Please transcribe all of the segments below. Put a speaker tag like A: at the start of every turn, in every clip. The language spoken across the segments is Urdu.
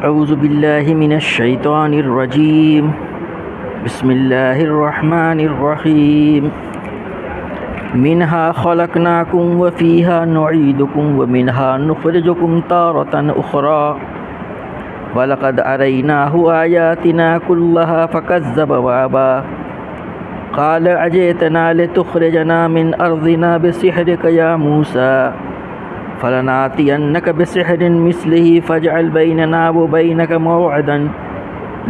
A: اعوذ باللہ من الشیطان الرجیم بسم اللہ الرحمن الرحیم منہا خلقناکم وفیہا نعیدکم ومنہا نخرجکم تارة اخرى وَلَقَدْ أَرَيْنَاهُ آيَاتِنَا كُلَّهَا فَكَذَّبَ وَأَبَى قَالَ أَجِئْتَنَا لِتُخْرِجَنَا مِنْ أَرْضِنَا بِسِحْرِكَ يَا مُوسَى فَلَنَأْتِيَنَّكَ بِسِحْرٍ مِثْلِهِ فَاجْعَلْ بَيْنَنَا وَبَيْنَكَ مَوْعِدًا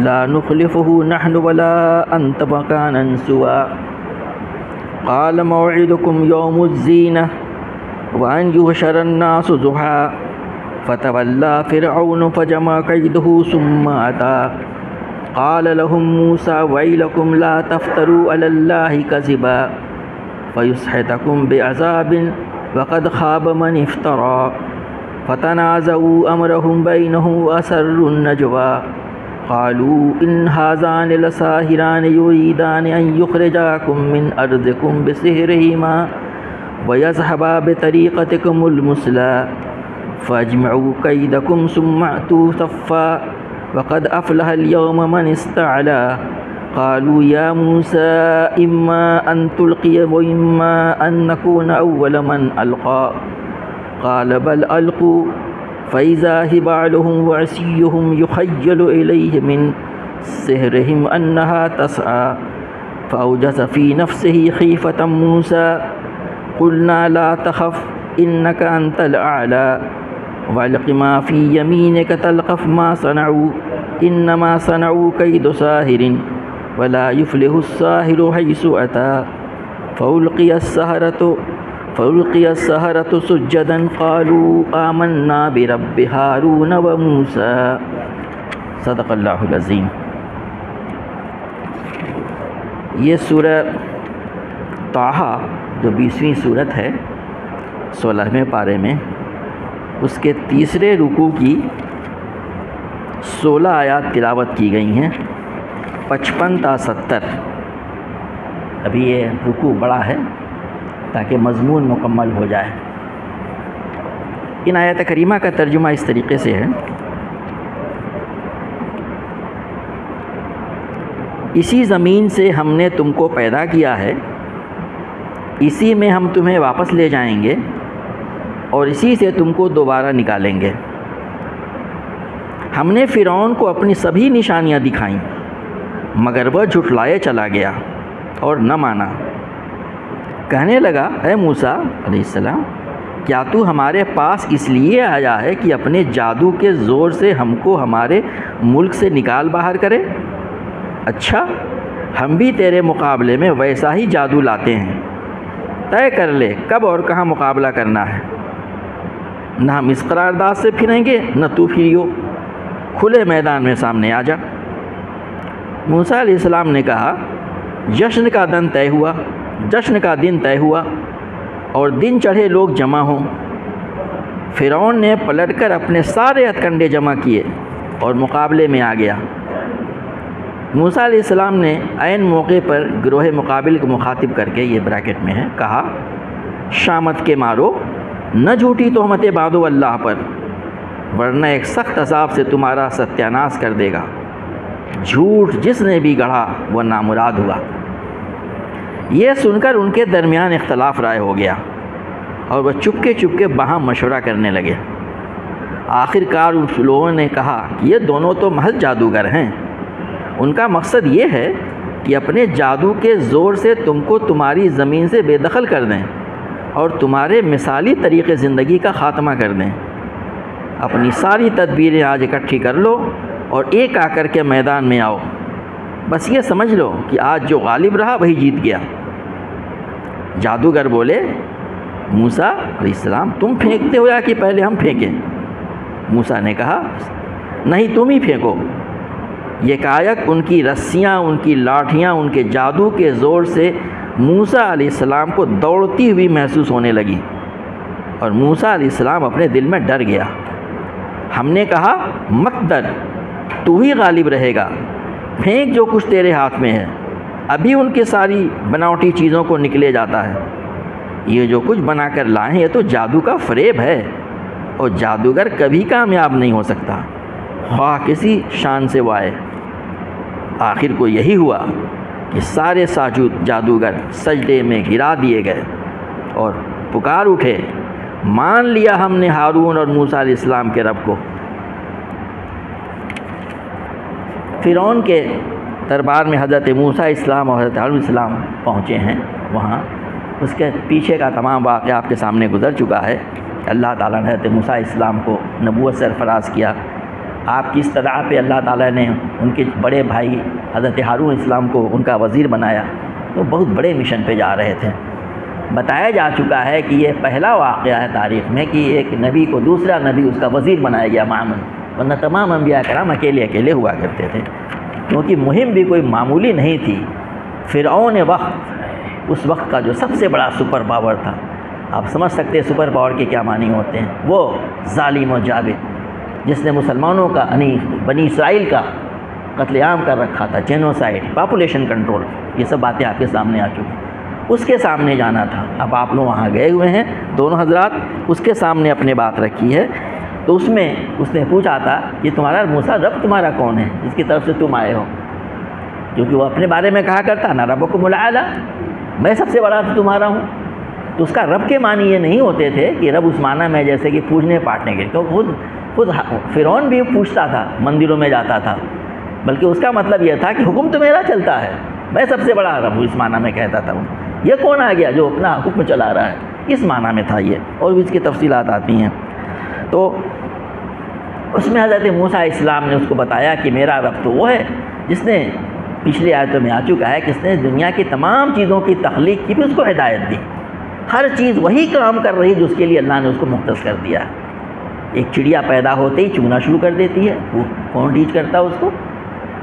A: لَا نُخْلِفُهُ نَحْنُ وَلَا أَنْتَ مَكَانًا سُوًى قَالَ مَوْعِدُكُمْ يَوْمُ الزِّينَةِ وَأَنْ يُحْشَرَ النَّاسُ ضُحًى فتولى فرعون فجمع كيده ثم أتى قال لهم موسى ويلكم لا تفتروا على الله كذبا فيسحتكم بعذاب وقد خاب من افترى فتنازعوا أمرهم بينهم وأسروا النجوى قالوا إن هذان لساحران يريدان أن يخرجاكم من أرضكم بسحرهما ويذهبا بطريقتكم المثلى فاجمعوا كيدكم ثم ائتوا صفا وقد أفلح اليوم من استعلى قالوا يا موسى إما أن تلقي وإما أن نكون أول من ألقى قال بل ألقوا فإذا حبالهم وعصيهم يخيل إليه من سحرهم أنها تسعى فأوجس في نفسه خيفة موسى قلنا لا تخف إنك أنت الأعلى وَأَلْقِ مَا فِي يَمِينِكَ تَلْقَفْ مَا صَنَعُوا إِنَّمَا صَنَعُوا كَيْدُ سَاحِرٍ وَلَا يُفْلِحُ السَّاحِرُ حَيْثُ أَتَى فَأُلْقِيَ السَّحَرَةُ سُجَّدًا قَالُوا آمَنَّا بِرَبِّ هَارُونَ وَمُوسَى صدق اللہ العظیم۔ یہ سورہ طٰہٰ جو 20ویں سورت ہے 16ویں پارے میں، اس کے تیسرے رکوع کی 16 آیات تلاوت کی گئی ہیں، 55 تا 70۔ ابھی یہ رکوع بڑا ہے تاکہ مضمون مکمل ہو جائے۔ ان آیات کریمہ کا ترجمہ اس طریقے سے ہے: اسی زمین سے ہم نے تم کو پیدا کیا ہے، اسی میں ہم تمہیں واپس لے جائیں گے اور اسی سے تم کو دوبارہ نکالیں گے۔ ہم نے فرعون کو اپنی سبھی نشانیاں دکھائیں مگر وہ جھٹلائے چلا گیا اور نہ مانا۔ کہنے لگا اے موسیٰ علیہ السلام، کیا تو ہمارے پاس اس لیے آیا ہے کہ اپنے جادو کے زور سے ہم کو ہمارے ملک سے نکال باہر کرے؟ اچھا، ہم بھی تیرے مقابلے میں ویسا ہی جادو لاتے ہیں، طے کر لے کب اور کہاں مقابلہ کرنا ہے۔ نہ ہم اس قرارداد سے پھریں گے نہ تو پھریو، کھلے میدان میں سامنے آ جا۔ موسیٰ علیہ السلام نے کہا جشن کا دن طے ہوا اور دن چڑھے لوگ جمع ہوں۔ فرعون نے پلٹ کر اپنے سارے ہتھکنڈے جمع کیے اور مقابلے میں آ گیا۔ موسیٰ علیہ السلام نے عین موقع پر گروہ مقابل کو مخاطب کر کے، یہ بریکٹ میں ہے، کہا شامت کے مارو، نہ جھوٹی تہمتیں باندھو اللہ پر، ورنہ ایک سخت عذاب سے تمہارا ستیہ ناش کر دے گا۔ جھوٹ جس نے بھی گڑھا وہ نامراد ہوا۔ یہ سن کر ان کے درمیان اختلاف رائے ہو گیا اور وہ چپکے باہم مشورہ کرنے لگے۔ آخر کار ان لوگوں نے کہا کہ یہ دونوں تو محض جادوگر ہیں، ان کا مقصد یہ ہے کہ اپنے جادو کے زور سے تم کو تمہاری زمین سے بے دخل کر دیں اور تمہارے مثالی طریقے زندگی کا خاتمہ کر دیں۔ اپنی ساری تدبیریں آج اکٹھی کر لو اور ایک آ کر کے میدان میں آؤ، بس یہ سمجھ لو کہ آج جو غالب رہا وہی جیت گیا۔ جادوگر بولے موسیٰ علیہ السلام، تم پھینکتے ہو یا کہ پہلے ہم پھینکیں؟ موسیٰ نے کہا نہیں، تم ہی پھینکو۔ یہ کائک ان کی رسیاں، ان کی لاٹھیاں ان کے جادو کے زور سے موسیٰ علیہ السلام کو دوڑتی ہوئی محسوس ہونے لگی اور موسیٰ علیہ السلام اپنے دل میں ڈر گیا۔ ہم نے کہا مت ڈر، تو ہی غالب رہے گا، پھینک جو کچھ تیرے ہاتھ میں ہے۔ ابھی ان کے ساری بناوٹی چیزوں کو نکلے جاتا ہے۔ یہ جو کچھ بنا کر لائے ہیں یہ تو جادو کا فریب ہے اور جادوگر کبھی کامیاب نہیں ہو سکتا۔ خواہ کسی شان سے وہ آئے۔ آخر کو یہی ہوا کہ سارے جادوگر سجدے میں گرا دیے گئے اور پکار اٹھے، مان لیا ہم نے ہارون اور موسیٰ علیہ السلام کے رب کو۔ فرعون کے دربار میں حضرت موسیٰ علیہ السلام اور حضرت ہارون علیہ السلام پہنچے ہیں وہاں۔ اس کے پیچھے کا تمام واقعہ آپ کے سامنے گزر چکا ہے۔ اللہ تعالیٰ نے حضرت موسیٰ علیہ السلام کو نبوت سرفراز کیا۔ آپ کی استدعا پہ اللہ تعالیٰ نے ان کے بڑے بھائی حضرت ہارون علیہ السلام کو ان کا وزیر بنایا۔ وہ بہت بڑے مشن پہ جا رہے تھے۔ بتایا جا چکا ہے کہ یہ پہلا واقعہ ہے تاریخ میں کہ ایک نبی کو دوسرا نبی اس کا وزیر بنایا گیا معمول، ورنہ تمام انبیاء کرام اکیلے ہوا کرتے تھے، کیونکہ مہم بھی کوئی معمولی نہیں تھی۔ فرعون وقت اس وقت کا جو سب سے بڑا سپر پاور تھا، آپ سمجھ سکتے ہیں سپر پاور کے کیا معنی ہوتے ہیں، وہ ظالم و جابر جس نے مسلمانوں کا بنی اسرائیل کا قتل عام کر رکھا تھا، جینوسائیڈ، پاپولیشن کنٹرول، یہ سب باتیں آپ کے سامنے آ چکی۔ اس کے سامنے جانا تھا۔ اب آپ لوگ وہاں گئے ہوئے ہیں دونوں حضرات، اس کے سامنے اپنے بات رکھی ہے۔ تو اس میں اس نے پوچھا تھا کہ تمہارا موسیٰ رب تمہارا کون ہے جس کی طرف سے تم آئے ہو، کیونکہ وہ اپنے بارے میں کہا کرتا نا ربکم الاعلی، میں سب سے بڑا تمہارا ہوں۔ تو اس کا رب کے معنی یہ نہیں ہوتے تھے کہ رب اس معنی میں جیسے کہ پوجنے پاٹنے کے، تو خود فرعون بھی پوچھتا تھا، مندروں میں جاتا تھا، بلکہ اس کا مطلب یہ تھا کہ حکم تو میرا چلتا ہے، میں سب سے بڑا رب ہوں، اس معنی میں کہتا تھا وہ۔ یہ کون آ گیا جو اپنا حکم چلا رہا ہے، اس معنی میں تھا یہ، اور بھی اس کی تفصیلات آتی ہیں۔ تو اس میں حضرت موسیٰ علیہ السلام نے اس کو بتایا کہ میرا رب تو وہ ہے جس نے پچھلی آیتوں میں آ چکا ہے کہ اس نے دنیا کی تمام چیزوں کی تخلیق کی، بھی اس کو ہدایت دی۔ ہر چیز وہی کام کر رہی جس کے لیے اللہ نے اس کو مختص کر دیا ہے۔ ایک چڑیا پیدا ہوتے ہی چگنا شروع کر دیتی ہے، وہ کون ٹیچ کرتا ہے اس کو؟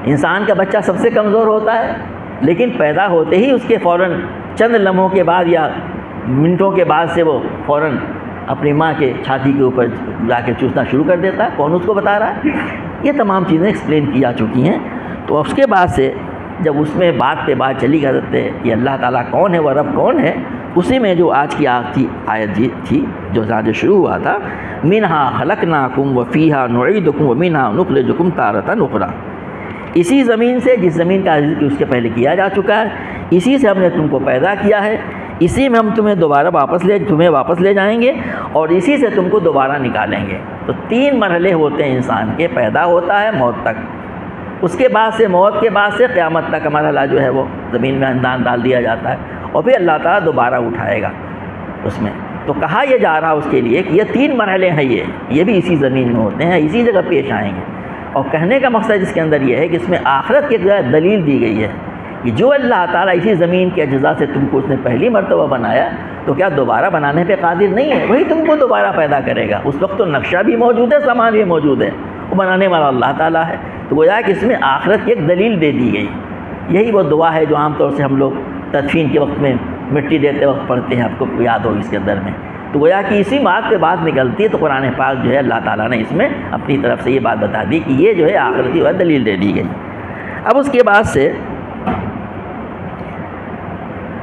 A: انسان کا بچہ سب سے کمزور ہوتا ہے، لیکن پیدا ہوتے ہی اس کے فوراً چند لمحوں کے بعد یا منٹوں کے بعد سے وہ فوراً اپنی ماں کے چھاتی کے اوپر جا کے چوسنا شروع کر دیتا ہے۔ کون اس کو بتا رہا ہے؟ یہ تمام چیزیں ایکسپلین کی جا چکی ہیں۔ تو اس کے بعد سے جب اس میں بات پہ بات چلی کرتے کہ اللہ تعالیٰ کون ہے، وہ رب کون ہے، اسی میں جو آج کی آیت تھی جو جو شروع ہوا تھا، منہا خلقناکم وفیہا نعیدکم ومنہا نخرجکم تارۃ اخری، اسی زمین سے جس زمین کا ذکر اس کے پہلے کیا جا چکا ہے، اسی سے ہم نے تم کو پیدا کیا ہے، اسی میں ہم تمہیں دوبارہ واپس لے جائیں گے اور اسی سے تم کو دوبارہ نکالیں گے۔ تو 3 مرحلے ہوتے ہیں انسان کے، پیدا ہوتا ہے موت تک، اس کے بعد سے موت کے بعد سے قیامت تک کا مرحلہ جو ہے وہ زمین میں اندان ڈال دیا جاتا ہے، اور پھر اللہ تعالیٰ دوبارہ اٹھائے گا اس میں۔ تو کہا یہ جا رہا اس کے لیے کہ یہ 3 مرحلے ہیں، یہ بھی اسی زمین میں ہوتے ہیں، اسی جگہ پیش آئیں گے۔ اور کہنے کا مقصد اس کے اندر یہ ہے کہ اس میں آخرت کی دلیل دی گئی ہے کہ جو اللہ تعالیٰ اسی زمین کے اجزاء سے تم کو اس نے پہلی مرتبہ بنایا، تو کیا دوبارہ بنانے پہ قادر نہیں ہے؟ وہی تم کو دوبارہ پیدا کرے گا۔ اس وقت تو نقشہ بھی موجود ہے، سامان بھی موجود ہے، وہ بنانے والا اللہ تعالیٰ ہے۔ تو گویا کہ اس میں آخرت کی ایک دلیل دے دی گئی۔ یہی وہ دعا ہے جو عام طور سے ہم لوگ تدفین کے وقت میں مٹی دیتے وقت پڑھتے ہیں، آپ کو یاد ہوگی اس کے اندر میں۔ تو گویا کہ اسی بات پہ بات نکلتی ہے، تو قرآن پاک جو ہے اللہ تعالیٰ نے اس میں اپنی طرف سے یہ بات بتا دی کہ یہ جو ہے آخرتی دلیل دے دی گئی۔ اب اس کے بعد سے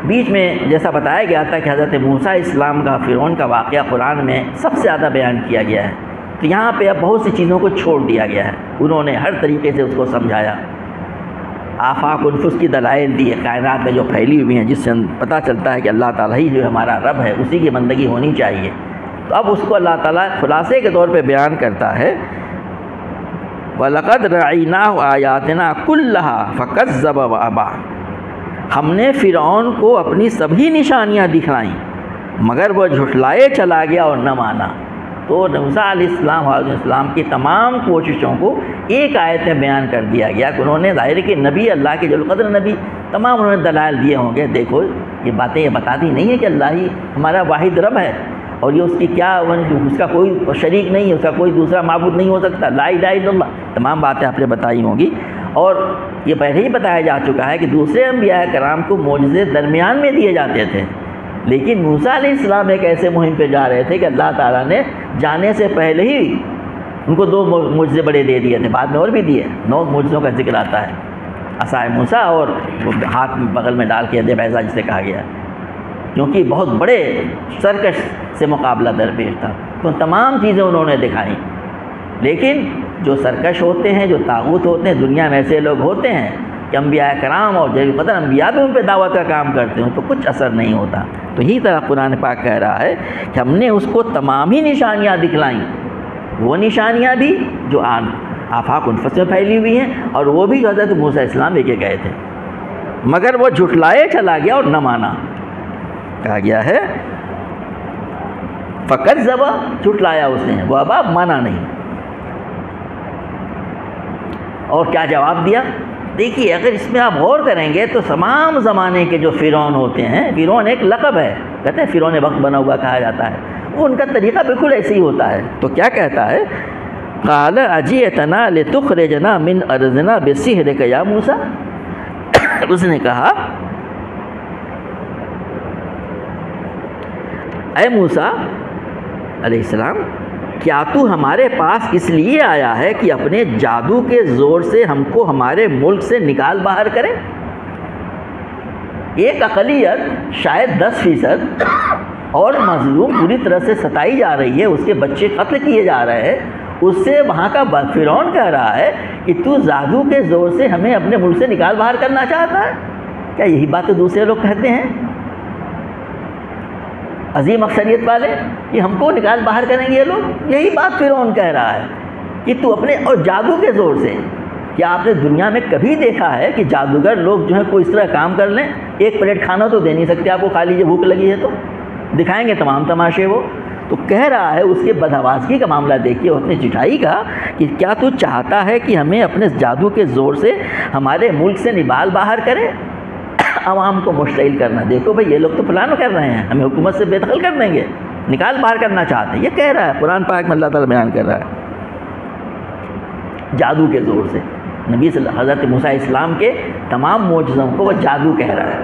A: بیچ میں جیسا بتایا گیا تھا کہ حضرت موسیٰ علیہ السلام کا فرعون کا واقعہ قرآن میں سب سے زیادہ بیان کیا گیا ہے۔ تو یہاں پہ اب بہت سی چیزوں کو چھوڑ دیا گیا ہے، انہوں نے ہر طریقے سے اس کو سمجھایا، آفاق انفس کی دلائل دی کائنات میں جو پھیلی ہوئی ہیں، جس سے پتہ چلتا ہے کہ اللہ تعالیٰ ہی جو ہمارا رب ہے، اسی کی بندگی ہونی چاہیے۔ تو اب اس کو اللہ تعالیٰ خلاصے کے طور پہ بیان کرتا ہے، وَلَقَدْ رَعَيْنَاهُ آيَاتِنَا كُلَّهَا فَكَذَّبَ وَأَبَى، ہم نے فرعون کو اپنی سبھی نشانیاں دکھلائیں مگر وہ جھٹلائے چلا گیا اور نہ مانا۔ تو موسیٰ علیہ السلام کی تمام کوششوں کو ایک آیت میں بیان کر دیا گیا کہ انہوں نے ظاہر کہ نبی، اللہ کے جل قدر نبی، تمام انہوں نے دلائل دیے ہوں گے، دیکھو یہ باتیں یہ بتاتی نہیں ہے کہ اللہ ہی ہمارا واحد رب ہے، اور یہ اس کی کیا، اس کا کوئی شریک نہیں ہے، اس کا کوئی دوسرا معبود نہیں ہو سکتا، لا الہ الا اللہ، تمام باتیں آپ نے بتائی ہوں گی۔ اور یہ پہلے ہی بتایا جا چکا ہے کہ دوسرے انبیاء کرام کو معجزے درمیان میں دیے جاتے تھے، لیکن موسیٰ علیہ السلام ایک ایسے مہم پہ جا رہے تھے کہ اللہ تعالیٰ نے جانے سے پہلے ہی ان کو 2 معجزے بڑے دے دیے تھے، بعد میں اور بھی دیے، 9 معجزوں کا ذکر آتا ہے، عصائے موسیٰ اور وہ ہاتھ بغل میں ڈال کے ید بیضا جسے کہا گیا، کیونکہ بہت بڑے سرکش سے مقابلہ درپیش تھا، تو تمام چیزیں انہوں نے دکھائیں، لیکن جو سرکش ہوتے ہیں، جو طاغوت ہوتے ہیں، دنیا میں ایسے لوگ ہوتے ہیں کہ انبیاء کرام اور جیسے قدر انبیاء بھی ان پہ دعوت کا کام کرتے ہیں تو کچھ اثر نہیں ہوتا۔ تو ہی طرح قرآن پاک کہہ رہا ہے کہ ہم نے اس کو تمام ہی نشانیاں دکھلائیں، وہ نشانیاں بھی جو آفاق انفس میں پھیلی ہوئی ہیں، اور وہ بھی جو حضرت موسیٰ علیہ السلام لے کے گئے تھے، مگر وہ جھٹلائے چلا گیا اور نہ مانا۔ کہا گیا ہے فَكَذَّبَ، جھٹلایا اس نے، وہ ابا مانا نہیں۔ اور کیا جواب دیا؟ دیکھیے اگر اس میں آپ غور کریں گے تو تمام زمانے کے جو فرعون ہوتے ہیں، فرعون ایک لقب ہے، کہتے ہیں فرعون وقت بنا ہوا کہا جاتا ہے، وہ ان کا طریقہ بالکل ایسے ہی ہوتا ہے۔ تو کیا کہتا ہے؟ قَالَ أَجِئْتَنَا لِتُخْرِجَنَا مِنْ أَرْضِنَا بِسِحْرِكَ يَا موسیٰ، اس نے کہا اے موسیٰ علیہ السلام، کیا تو ہمارے پاس اس لیے آیا ہے کہ اپنے جادو کے زور سے ہم کو ہمارے ملک سے نکال باہر کرے؟ ایک اقلیت شاید 10% اور مظلوم پوری طرح سے ستائی جا رہی ہے، اس کے بچے قتل کیے جا رہے ہیں، اس سے وہاں کا فرعون کہہ رہا ہے کہ تو جادو کے زور سے ہمیں اپنے ملک سے نکال باہر کرنا چاہتا ہے؟ کیا یہی بات تو دوسرے لوگ کہتے ہیں عظیم اکثریت والے کہ ہم کو نکال باہر کریں گے یہ لوگ؟ یہی بات فرعون کہہ رہا ہے کہ تو اپنے اور جادو کے زور سے۔ کیا آپ نے دنیا میں کبھی دیکھا ہے کہ جادوگر لوگ جو ہے کوئی اس طرح کام کر لیں؟ ایک پلیٹ کھانا تو دے نہیں سکتے آپ کو، کھا لیجیے بھوک لگی ہے تو دکھائیں گے تمام تماشے وہ۔ تو کہہ رہا ہے اس کے بدحواسگی کا معاملہ دیکھیے، اپنی چٹائی کا کہ کیا تو چاہتا ہے کہ ہمیں اپنے جادو کے زور سے ہمارے ملک سے نکال باہر کرے، عوام کو مشتعل کرنا؟ دیکھو بھئی یہ لوگ تو پلان کر رہے ہیں، ہمیں حکومت سے بے دخل کر دیں گے، نکال باہر کرنا چاہتے ہیں، یہ کہہ رہا ہے قرآن پاک میں اللہ تعالیٰ بیان کر رہا ہے جادو کے زور سے۔ نبی صلی اللہ حضرت موسیٰ علیہ السلام کے تمام معجزوں کو وہ جادو کہہ رہا ہے۔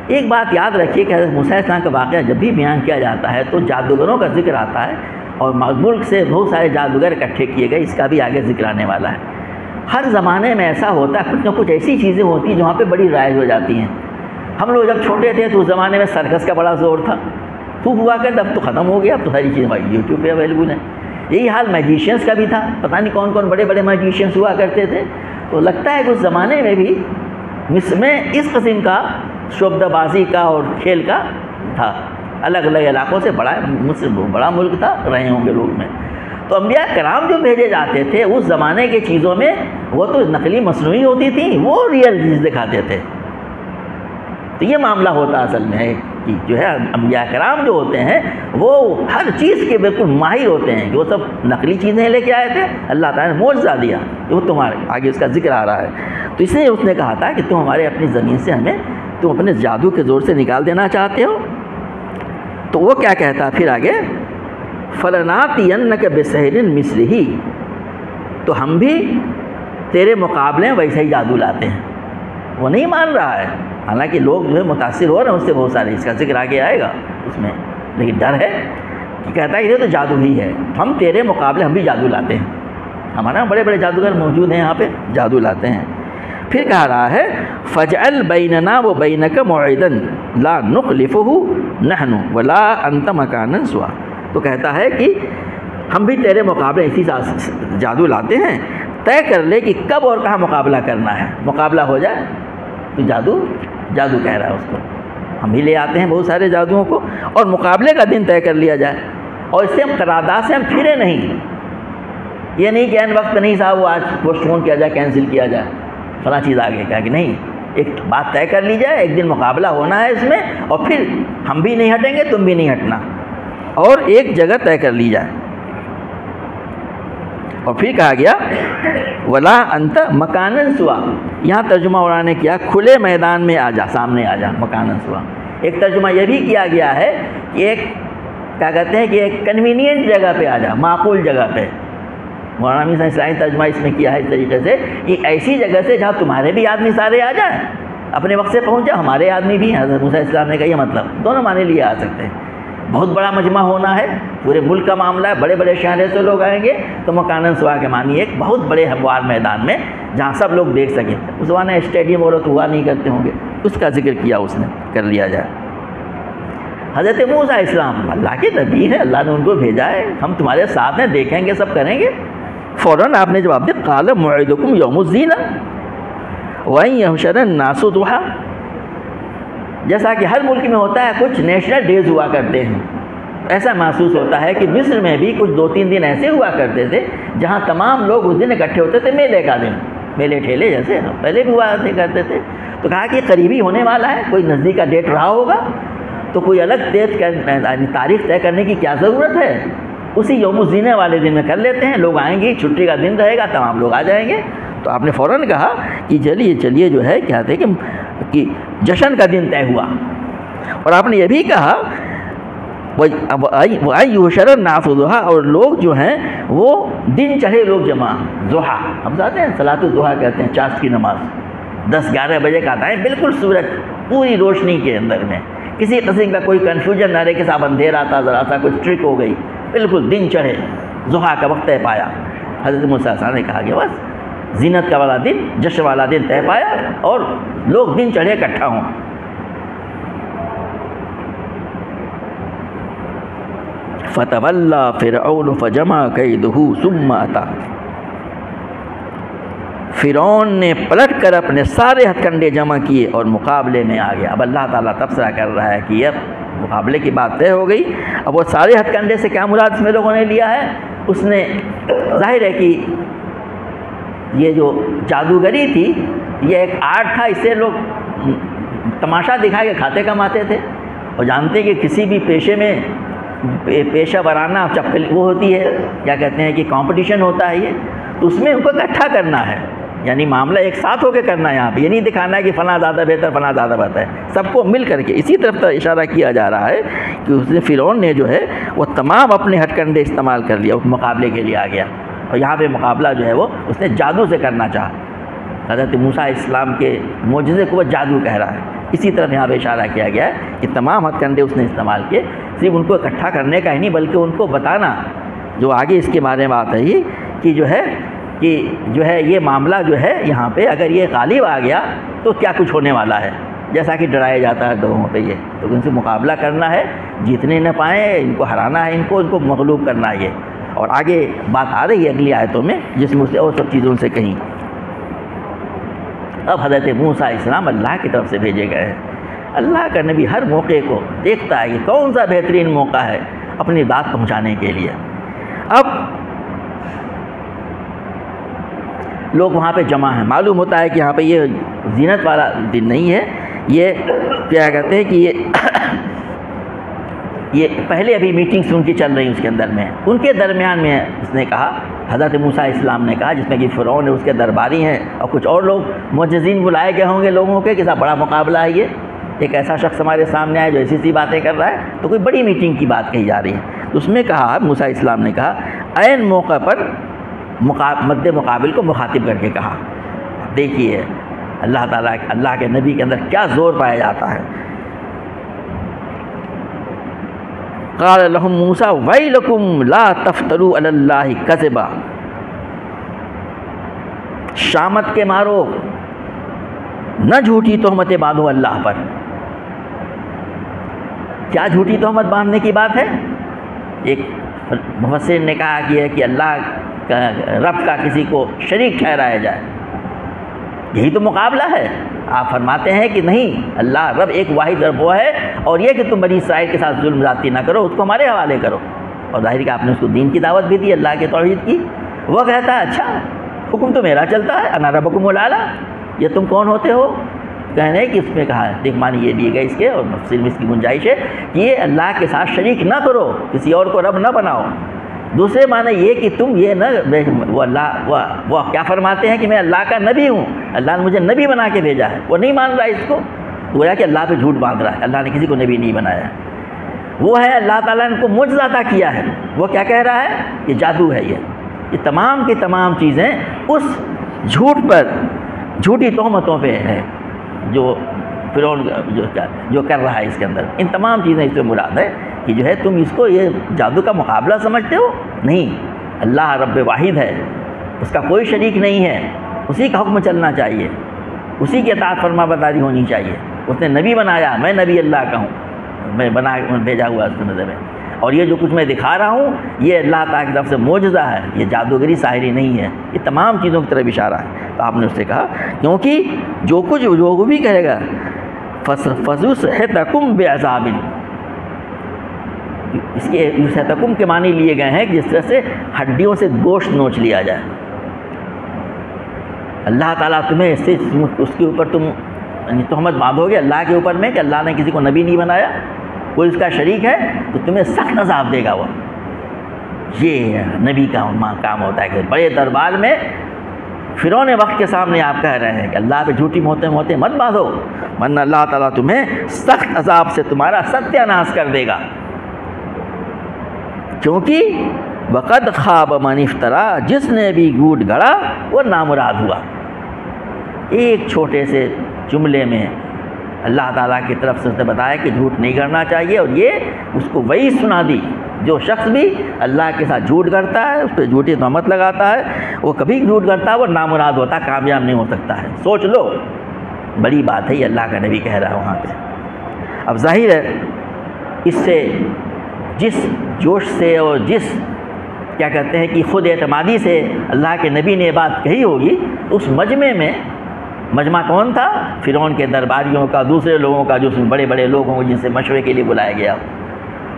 A: ایک بات یاد رکھیے کہ حضرت موسیٰ علیہ السلام کا واقعہ جب بھی بیان کیا جاتا ہے تو جادوگروں کا ذکر آتا ہے، اور ملک سے بہت سارے جادوگر اکٹھے کیے گئے، اس کا بھی آگے ذکر آنے والا ہے۔ ہر زمانے میں ایسا ہوتا ہے، کچھ نہ کچھ ایسی چیزیں ہوتی ہیں جہاں پہ بڑی رائج ہو جاتی ہیں۔ ہم لوگ جب چھوٹے تھے تو اس زمانے میں سرکس کا بڑا زور تھا، خوب ہوا کرتا، اب تو ختم ہو گیا، اب تو ساری چیزیں یوٹیوب پہ اویلیبل ہیں۔ یہی حال میجیشینس کا بھی تھا، پتہ نہیں کون کون بڑے بڑے میجیشینس ہوا کرتے تھے۔ تو لگتا ہے کہ اس زمانے میں بھی مصر میں اس قسم کا شعبدہ بازی کا اور کھیل کا تھا، الگ الگ علاقوں سے بڑا مصر بڑا ملک تھا، رہے ہوں گے لوگ میں۔ تو انبیاء کرام جو بھیجے جاتے تھے اس زمانے کے چیزوں میں وہ تو نقلی مصنوعی ہوتی تھیں، وہ ریئل چیز دکھاتے تھے۔ تو یہ معاملہ ہوتا اصل میں ہے کہ جو ہے انبیاء کرام جو ہوتے ہیں وہ ہر چیز کے بالکل ماہر ہوتے ہیں، کہ وہ سب نقلی چیزیں لے کے آئے تھے، اللہ تعالیٰ نے معجزہ دیا، وہ تمہارے آگے اس کا ذکر آ رہا ہے۔ تو اس لیے اس نے کہا تھا کہ تم ہمارے اپنی زمین سے ہمیں تم اپنے جادو کے زور سے نکال دینا چاہتے ہو۔ تو وہ کیا کہتا پھر آگے، فَلَنَأْتِيَنَّكَ بِسِحْرٍ مِثْلِهِ، تو ہم بھی تیرے مقابلے ویسے ہی جادو لاتے ہیں۔ وہ نہیں مان رہا ہے، حالانکہ لوگ جو ہے متاثر ہو رہے ہیں اس سے بہت سارے، اس کا ذکر آگے آئے گا اس میں، لیکن ڈر ہے کہ کہتا ہے کہ یہ تو جادو ہی ہے، ہم تیرے مقابلے ہم بھی جادو لاتے ہیں، ہمارے بڑے بڑے جادوگر موجود ہیں یہاں پہ، جادو لاتے ہیں۔ پھر کہہ رہا ہے فَاجْعَلْ بَيْنَنَا وَبَيْنَكَ مَوْعِدًا لَا نُخْلِفُهُ نَحْنُ وَلَا أَنْتَ مَكَانًا سُوًى، تو کہتا ہے کہ ہم بھی تیرے مقابلے اسی جادو لاتے ہیں، طے کر لے کہ کب اور کہاں مقابلہ کرنا ہے، مقابلہ ہو جائے تو جادو کہہ رہا ہے اس کو، ہم ہی لے آتے ہیں بہت سارے جادوؤں کو، اور مقابلے کا دن طے کر لیا جائے، اور اس سے ہم قرارداد سے ہم پھرے نہیں، یہ نہیں کہ این وقت نہیں صاحب وہ آج پوسٹ پون کیا جائے، کینسل کیا جائے، فلاں چیز آگے کہا کہ نہیں، ایک بات طے کر لی جائے، ایک دن مقابلہ ہونا ہے اس میں، اور پھر ہم بھی نہیں ہٹیں گے تم بھی نہیں ہٹنا، اور ایک جگہ طے کر لی جائے۔ اور پھر کہا گیا ولا انت مکانن سوا، یہاں ترجمہ علماء نے کیا کھلے میدان میں آ جا، سامنے آ جا، مکانن سوا۔ ایک ترجمہ یہ بھی کیا گیا ہے کہ ایک کیا کہتے ہیں کہ ایک کنوینینٹ جگہ پہ آ جا، معقول جگہ پہ۔ مولانا صاحب اسلامی ترجمہ اس میں کیا ہے اس طریقے سے کہ ایسی جگہ سے جہاں تمہارے بھی آدمی سارے آ جائیں، اپنے وقت سے پہنچ جائے، ہمارے آدمی بھی ہیں۔ حضرت موسیٰ علیہ السلام نے کہا یہ مطلب دونوں معنی لیے آ سکتے ہیں، بہت بڑا مجمع ہونا ہے، پورے ملک کا معاملہ ہے، بڑے بڑے شہروں سے لوگ آئیں گے، تو مکانن سوا کے معنی ایک بہت بڑے ہموار میدان میں جہاں سب لوگ دیکھ سکیں۔ اس زمانے اسٹیڈیم اور تو ہوا نہیں کرتے ہوں گے، اس کا ذکر کیا اس نے، کر لیا جائے۔ حضرت موسیٰ علیہ السلام اللہ کے نبی ہیں، اللہ نے ان کو بھیجا ہے، ہم تمہارے ساتھ ہیں، دیکھیں گے سب کریں گے، فوراً آپ نے جواب دیا قال موعدکم یوم الزینہ وَأَن يَحْشَرَ النَّاسُ ضُحًى. جیسا کہ ہر ملک میں ہوتا ہے کچھ نیشنل ڈیز ہوا کرتے ہیں، ایسا محسوس ہوتا ہے کہ مصر میں بھی کچھ 2-3 دن ایسے ہوا کرتے تھے جہاں تمام لوگ اس دن اکٹھے ہوتے تھے، میلے کا دن، میلے ٹھیلے جیسے پہلے بھی ہوا کرتے تھے. تو کہا کہ قریبی ہونے والا ہے، کوئی نزدیک کا ڈیٹ رہا ہوگا تو کوئی الگ تاریخ طے کرنے کی کیا ضرورت ہے، اسی یوم الزینہ والے دن میں کر لیتے ہیں، لوگ آئیں گے، چھٹی کا دن رہے گا، تمام لوگ آ جائیں گے. تو آپ نے فوراً کہا کہ چلیے جو ہے کیا تھے کہ جشن کا دن طے ہوا. اور آپ نے یہ بھی کہا وَأَن يُحْشَرَ النَّاسُ ضُحًى، اور لوگ جو ہیں وہ دن چڑھے لوگ جمع. ضحیٰ ہم جانتے ہیں، صلاۃ الضحیٰ کہتے ہیں، چاشت کی نماز 10-11 بجے کا آتا ہے، بالکل سورج پوری روشنی کے اندر میں، کسی قسم کا کوئی کنفیوژن نہ رہے کہ صاحب اندھیرا تھا، ذرا سا کچھ ٹرک ہو گئی، بالکل دن چڑھے، ضحیٰ کا وقت طے پایا. حضرت موسیٰ علیہ السلام نے کہا کہ بس زینت کا والا دن، جشن والا دن طے پایا اور لوگ دن چڑھے اکٹھا ہوں. فَتَوَلَّى فِرْعَوْنُ فَجَمَعَ كَيْدَهُ ثُمَّ أَتَىٰ. فرعون نے پلٹ کر اپنے سارے ہتھ کنڈے جمع کیے اور مقابلے میں آ گیا. اب اللہ تعالیٰ تبصرہ کر رہا ہے کہ اب مقابلے کی بات طے ہو گئی. اب وہ سارے ہتھ کنڈے سے کیا مراد اس میں لوگوں نے لیا ہے؟ اس نے ظاہر ہے کہ یہ جو جادوگری تھی یہ ایک آرٹ تھا، اس سے لوگ تماشا دکھا کے کھاتے کماتے تھے. اور جانتے کہ کسی بھی پیشے میں پیشہ ورانہ چپکل وہ ہوتی ہے، کیا کہتے ہیں کہ کمپٹیشن ہوتا ہے، یہ تو اس میں ان کو اکٹھا کرنا ہے، یعنی معاملہ ایک ساتھ ہو کے کرنا ہے. یہاں پہ یہ نہیں دکھانا ہے کہ فلاں زیادہ بہتر، فلاں زیادہ بہتر ہے، سب کو مل کر کے اسی طرف اشارہ کیا جا رہا ہے کہ اس نے فرعون نے جو ہے وہ تمام اپنے ہتھ کنڈے استعمال کر لیا، اس مقابلے کے لیے آ گیا. اور یہاں پہ مقابلہ جو ہے وہ اس نے جادو سے کرنا چاہا. حضرت موسیٰ علیہ السلام کے معجزے کو وہ جادو کہہ رہا ہے. اسی طرف یہاں پہ اشارہ کیا گیا ہے کہ تمام ہتھ کنڈے اس نے استعمال کیے، صرف ان کو اکٹھا کرنے کا ہی نہیں بلکہ ان کو بتانا، جو آگے اس کے بارے میں بات ہے یہ کہ جو ہے یہ معاملہ جو ہے یہاں پہ اگر یہ غالب آ گیا تو کیا کچھ ہونے والا ہے، جیسا کہ ڈرایا جاتا ہے لوگوں پہ. یہ تو ان سے مقابلہ کرنا ہے، جیتنے نہ پائیں، ان کو ہرانا ہے، ان کو مغلوب کرنا ہے. یہ اور آگے بات آ رہی ہے اگلی آیتوں میں جس میں سے اور سب چیزوں سے کہیں. اب حضرت موسیٰ علیہ السلام اللہ کی طرف سے بھیجے گئے ہیں. اللہ کا نبی ہر موقع کو دیکھتا ہے کہ کون سا بہترین موقع ہے اپنی بات پہنچانے کے لیے. اب لوگ وہاں پہ جمع ہیں، معلوم ہوتا ہے کہ یہاں پہ یہ زینت والا دن نہیں ہے، یہ کیا کہتے ہیں کہ یہ پہلے ابھی میٹنگس ان کی چل رہی ہیں اس کے اندر میں، ان کے درمیان میں اس نے کہا، حضرت موسیٰ علیہ السلام نے کہا، جس میں کہ فرعون ہے، اس کے درباری ہیں اور کچھ اور لوگ معجزین بلائے گئے ہوں گے لوگوں کے، کیسا بڑا مقابلہ ہے. یہ ایک ایسا شخص ہمارے سامنے آئے جو ایسی سی باتیں کر رہا ہے، تو کوئی بڑی میٹنگ کی بات کہی جا رہی ہے. تو اس میں کہا، موسیٰ علیہ السلام نے کہا، عین موقع پر مد مقابل کو مخاطب کر کے کہا. دیکھیے اللہ تعالیٰ اللہ کے نبی کے اندر کیا زور پایا جاتا ہے. قال لهم موسیٰ ویلکم لا تفتروا علی اللہ کذبا. شامت کے مارو، نہ جھوٹی تہمتیں باندھو اللہ پر. کیا جھوٹی تہمت باندھنے کی بات ہے؟ ایک مفسر نے کہا کہ اللہ کا رب کا کسی کو شریک ٹھہرایا جائے، یہی تو مقابلہ ہے. آپ فرماتے ہیں کہ نہیں، اللہ رب ایک واحد رب وہ ہے، اور یہ کہ تم بنی اسرائیل کے ساتھ ظلم زیادتی نہ کرو، اس کو ہمارے حوالے کرو. اور ظاہر کہ آپ نے اس کو دین کی دعوت بھی دی، اللہ کے توحید کی. وہ کہتا ہے اچھا حکم تو میرا چلتا ہے، انا ربکم الاعلی، یہ تم کون ہوتے ہو؟ کہنے کہ اس میں کہا ہے، دیکھ معنی یہ دیے گئے اس کے، اور تفسیر میں اس کی گنجائش ہے کہ یہ اللہ کے ساتھ شریک نہ کرو، کسی اور کو رب نہ بناؤ. دوسرے معنی یہ کہ تم یہ نہ، وہ کیا فرماتے ہیں کہ میں اللہ کا نبی ہوں، اللہ نے مجھے نبی بنا کے بھیجا ہے، وہ نہیں مان رہا اس کو، گویا کہ اللہ پہ جھوٹ باندھ رہا ہے. اللہ نے کسی کو نبی نہیں بنایا ہے. وہ ہے اللہ تعالیٰ نے ان کو معجزہ عطا کیا ہے، وہ کیا کہہ رہا ہے؟ یہ جادو ہے. یہ تمام کی تمام چیزیں اس جھوٹ پر، جھوٹی تہمتوں پہ ہے جو فرعون جو کر رہا ہے اس کے اندر. ان تمام چیزیں اس سے مراد ہے کہ جو ہے تم اس کو یہ جادو کا مقابلہ سمجھتے ہو. نہیں، اللہ رب واحد ہے، اس کا کوئی شریک نہیں ہے، اسی کا حکم چلنا چاہیے، اسی کی اطاعت فرما برداری ہونی چاہیے. اس نے نبی بنایا، میں نبی اللہ کا ہوں، میں بنا بھیجا ہوا اس نظر میں. اور یہ جو کچھ میں دکھا رہا ہوں یہ اللہ تعالیٰ کی طرف سے معجزہ ہے، یہ جادوگری ساحری نہیں ہے، یہ تمام چیزوں کی طرف اشارہ ہے۔ تو آپ نے اس سے کہا کیونکہ جو وہ بھی کہے گا فَزُسْحِتَكُمْ بِعَذَابٍ، اس کے یُسْحِتَكُمْ کے معنی لیے گئے ہیں کہ جس طرح سے ہڈیوں سے گوشت نوچ لیا جائے۔ اللہ تعالیٰ تمہیں اس کے اوپر تم تہمت باندھو گے اللہ کے اوپر میں کہ اللہ نے کسی کو نبی نہیں بنایا، کوئی اس کا شریک ہے، تو تمہیں سخت عذاب دے گا وہ۔ یہ نبی کا کام ہوتا ہے کہ بڑے دربار میں فرعون وقت کے سامنے آپ کہہ رہے ہیں کہ اللہ پہ جھوٹی موتے مت باندھو، ورنہ اللہ تعالیٰ تمہیں سخت عذاب سے تمہارا ستیہ ناش کر دے گا۔ کیونکہ وقد خواب من افترا، جس نے بھی جھوٹ گڑا وہ نامراد ہوا۔ ایک چھوٹے سے جملے میں اللہ تعالیٰ کی طرف سے بتایا کہ جھوٹ نہیں کرنا چاہیے، اور یہ اس کو وہی سنا دی جو شخص بھی اللہ کے ساتھ جھوٹ کرتا ہے، اس پہ جھوٹی تہمت لگاتا ہے، وہ کبھی جھوٹ کرتا ہے وہ نامراد ہوتا ہے، کامیاب نہیں ہو سکتا ہے۔ سوچ لو، بڑی بات ہے، یہ اللہ کا نبی کہہ رہا ہے وہاں پہ۔ اب ظاہر ہے اس سے جس جوش سے اور جس کیا کہتے ہیں کہ خود اعتمادی سے اللہ کے نبی نے یہ بات کہی ہوگی، اس مجمع کون تھا؟ فرعون کے درباریوں کا، دوسرے لوگوں کا، جو بڑے بڑے لوگ ہوں جن سے مشورے کے لیے بلایا گیا۔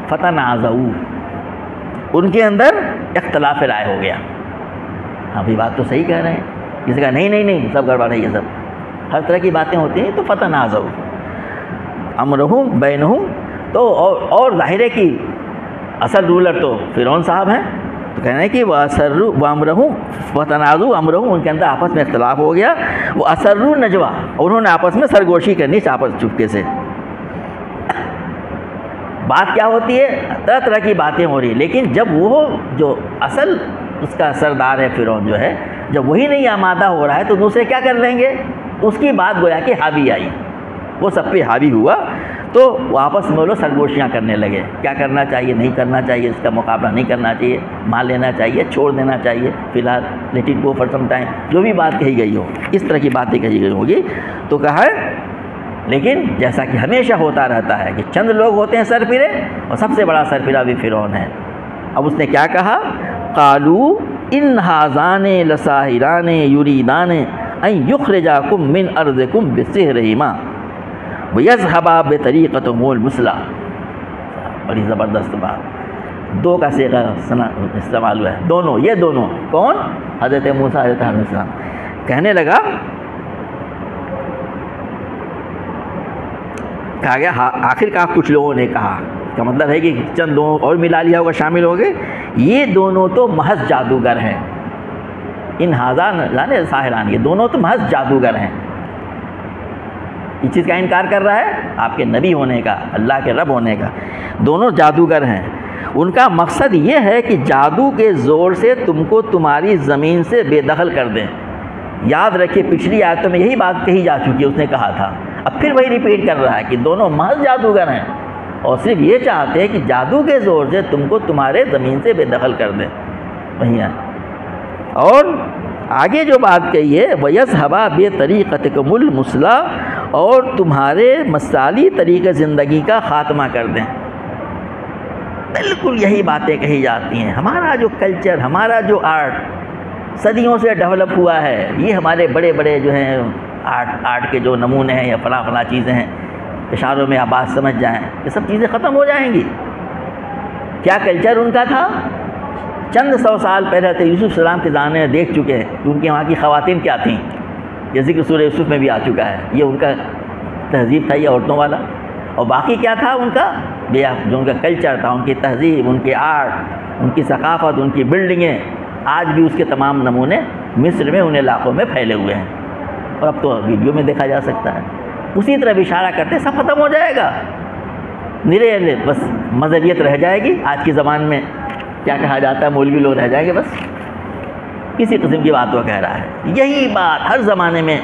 A: فتنازعوا، ان کے اندر اختلاف رائے ہو گیا۔ ہاں بھی بات تو صحیح کہہ رہے ہیں، کسی کا نہیں سب گڑبڑ ہے، یہ سب ہر طرح کی باتیں ہوتی ہیں۔ تو فتنازعوا امرہم بینہم، تو اور ظاہر ہے کہ اصل رولر تو فرعون صاحب ہیں، تو کہنا ہے کہ وہ اسروا وامرہم فتنازعوا امرہم، ان کے اندر آپس میں اختلاف ہو گیا۔ وہ اسروا نجوا، انہوں نے آپس میں سرگوشی کرنی، آپس چپکے سے۔ بات کیا ہوتی ہے؟ طرح طرح کی باتیں ہو رہی ہیں، لیکن جب وہ جو اصل اس کا سردار ہے فرعون جو ہے، جب وہی نہیں آمادہ ہو رہا ہے تو دوسرے کیا کر لیں گے؟ اس کی بات گویا کہ حاوی آئی، وہ سب پہ حاوی ہوا، تو وہ آپس میں وہ لوگ سرگوشیاں کرنے لگے، کیا کرنا چاہیے، نہیں کرنا چاہیے، اس کا مقابلہ نہیں کرنا چاہیے، مان لینا چاہیے، چھوڑ دینا چاہیے فی الحال، late it go for some time, جو بھی بات کہی گئی ہو، اس طرح کی باتیں کہی گئی ہوگی۔ تو کہا ہے، لیکن جیسا کہ ہمیشہ ہوتا رہتا ہے کہ چند لوگ ہوتے ہیں سر پھرے، اور سب سے بڑا سر پھرا بھی فرعون ہے۔ اب اس نے کیا کہا؟ قالوا ان ھذان لساحران یریدان ان یخرجاکم من ارضکم بسحرہما ویذھبا بطریقتکم المثلی۔ بڑی زبردست بات، دو کا صیغہ استعمال ہوا ہے، دونوں، یہ دونوں کون؟ حضرت موسیٰ حضرت ہارون علیہ السلام۔ کہنے لگا، کہا گیا آخر کار کچھ لوگوں نے کہا، اس کا مطلب ہے کہ چند لوگوں اور ملا لیا ہوگا، شامل ہو گئے، یہ دونوں تو محض جادوگر ہیں، ان ھذان یعنی ساحران، یہ دونوں تو محض جادوگر ہیں۔ اس چیز کا انکار کر رہا ہے آپ کے نبی ہونے کا، اللہ کے رب ہونے کا، دونوں جادوگر ہیں۔ ان کا مقصد یہ ہے کہ جادو کے زور سے تم کو تمہاری زمین سے بے دخل کر دیں۔ یاد رکھیے پچھلی آیتوں میں یہی بات کہی جا چکی ہے، اس نے کہا تھا، اب پھر وہی ریپیٹ کر رہا ہے کہ دونوں محض جادوگر ہیں، اور صرف یہ چاہتے ہیں کہ جادو کے زور سے تم کو تمہارے زمین سے بے دخل کر دیں۔ وہی ہے، اور آگے جو بات کہی ہے وَيَذْهَبَا بِطَرِيقَتِكُمُ الْمُثْلَىٰ، اور تمہارے مثالی طریقے زندگی کا خاتمہ کر دیں۔ بالکل یہی باتیں کہی جاتی ہیں۔ ہمارا جو کلچر، ہمارا جو آرٹ صدیوں سے ڈیولپ ہوا ہے، یہ ہمارے بڑے بڑے جو ہیں آرٹ کے جو نمونے ہیں یا فلاں چیزیں ہیں، اشاروں میں آپ بات سمجھ جائیں، یہ سب چیزیں ختم ہو جائیں گی۔ کیا کلچر ان کا تھا؟ چند سو سال پہلے تھے، یوسف السلام کے زمانے میں دیکھ چکے ہیں کہ ان کے وہاں کی خواتین کیا تھیں، یہ ذکر سورہ یوسف میں بھی آ چکا ہے، یہ ان کا تہذیب تھا، یہ عورتوں والا۔ اور باقی کیا تھا ان کا؟ جو ان کا کلچر تھا، ان کی تہذیب، ان کے آرٹ، ان کی ثقافت، ان کی بلڈنگیں، آج بھی اس کے تمام نمونے مصر میں ان علاقوں میں پھیلے ہوئے ہیں، اور اب تو ویڈیو میں دیکھا جا سکتا ہے۔ اسی طرح اشارہ کرتے سب ختم ہو جائے گا، نرے بس مذہبیت رہ جائے گی۔ آج کے زمان میں کیا کہا جاتا ہے، مولوی لوگ رہ جائیں گے، بس کسی قسم کی بات وہ کہہ رہا ہے۔ یہی بات ہر زمانے میں